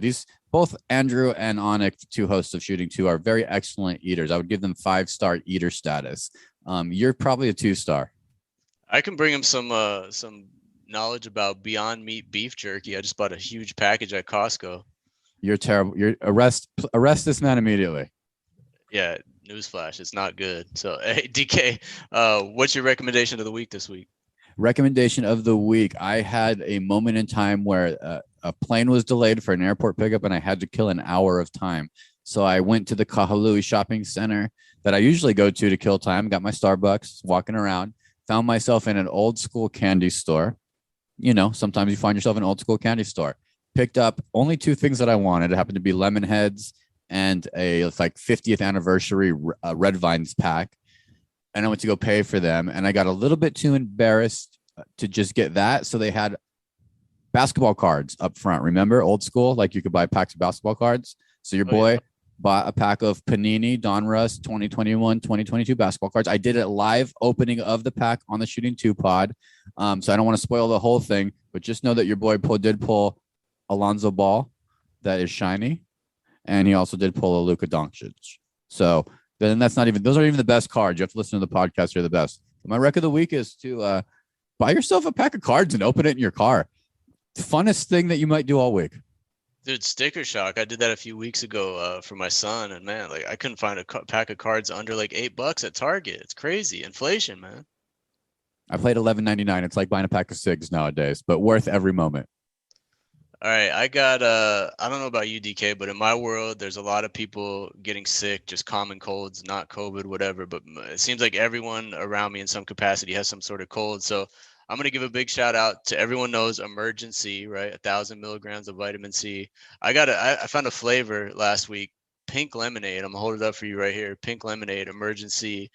Both Andrew and Onik, the 2 hosts of Shooting 2, are very excellent eaters. I would give them 5-star eater status. You're probably a 2-star. I can bring him some knowledge about Beyond Meat beef jerky. I just bought a huge package at Costco. You're terrible. You're arrest this man immediately. Yeah, newsflash, it's not good. So, hey, DK, what's your recommendation of the week this week? Recommendation of the week. I had a moment in time where a plane was delayed for an airport pickup, and I had to kill an hour of time. So I went to the Kahului shopping center that I usually go to kill time, got my Starbucks, walking around, found myself in an old school candy store. You know, sometimes you find yourself in an old school candy store. Picked up only 2 things that I wanted. It happened to be lemon heads and a 50th anniversary Red Vines pack. And I went to go pay for them, and I got a little bit too embarrassed to just get that. So they had basketball cards up front. Remember, old school, like you could buy packs of basketball cards. So your boy bought a pack of Panini Donruss 2021-2022 basketball cards. I did a live opening of the pack on the Shooting 2 pod. So I don't want to spoil the whole thing, but just know that your boy did pull Alonzo Ball that is shiny, and he also did pull a Luka Doncic. So then those aren't even the best cards. You have to listen to the podcast. You're the best. My rec of the week is to buy yourself a pack of cards and open it in your car. The funnest thing that you might do all week. Dude, sticker shock. I did that a few weeks ago for my son, and man, I couldn't find a pack of cards under $8 at Target. It's crazy. Inflation, man. I played $11.99. It's like buying a pack of cigs nowadays, but worth every moment. All right, I got I don't know about you, DK, but in my world, there's a lot of people getting sick, just common colds, not COVID, whatever. But it seems like everyone around me in some capacity has some sort of cold. So I'm going to give a big shout out to everyone knows Emergency, right? 1,000 milligrams of vitamin C. I found a flavor last week, pink lemonade. I'm going to hold it up for you right here. Pink lemonade, Emergency.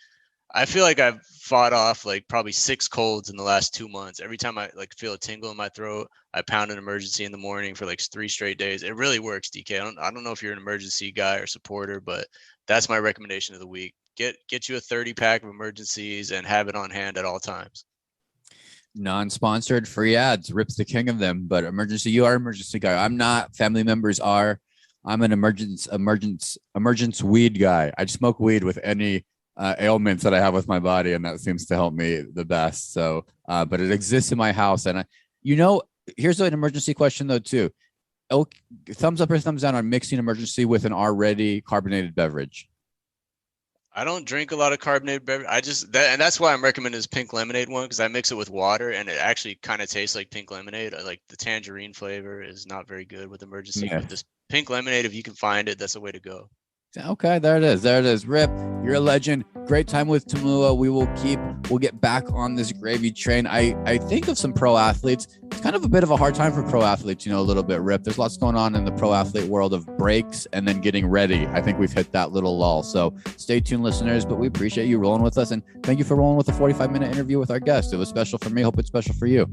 I feel like I've fought off probably 6 colds in the last 2 months. Every time I feel a tingle in my throat, I pound an Emergency in the morning for 3 straight days. It really works, DK. I don't know if you're an Emergency guy or supporter, but that's my recommendation of the week. Get you a 30-pack of Emergencies and have it on hand at all times. Non-sponsored, free ads. Rip's the king of them, but Emergency, you are an Emergency guy. I'm not. Family members are. I'm an emergence weed guy. I smoke weed with any ailments that I have with my body, and that seems to help me the best. So, but it exists in my house, and here's an emergency question though too. Thumbs up or thumbs down on mixing emergency with an already carbonated beverage? I don't drink a lot of carbonated beverage. And that's why I'm recommending this pink lemonade one, because I mix it with water and it actually kind of tastes like pink lemonade. Like the tangerine flavor is not very good with emergency, but this pink lemonade, if you can find it, that's the way to go. Okay, there it is. Rip, you're a legend. Great time with Tumua. We'll get back on this gravy train. I think of some pro athletes. It's kind of a bit of a hard time for pro athletes, a little bit, Rip. There's lots going on in the pro athlete world of breaks and then getting ready. I think we've hit that little lull. So stay tuned, listeners, but we appreciate you rolling with us. And thank you for rolling with a 45-minute interview with our guest. It was special for me. Hope it's special for you.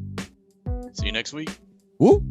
See you next week. Woo!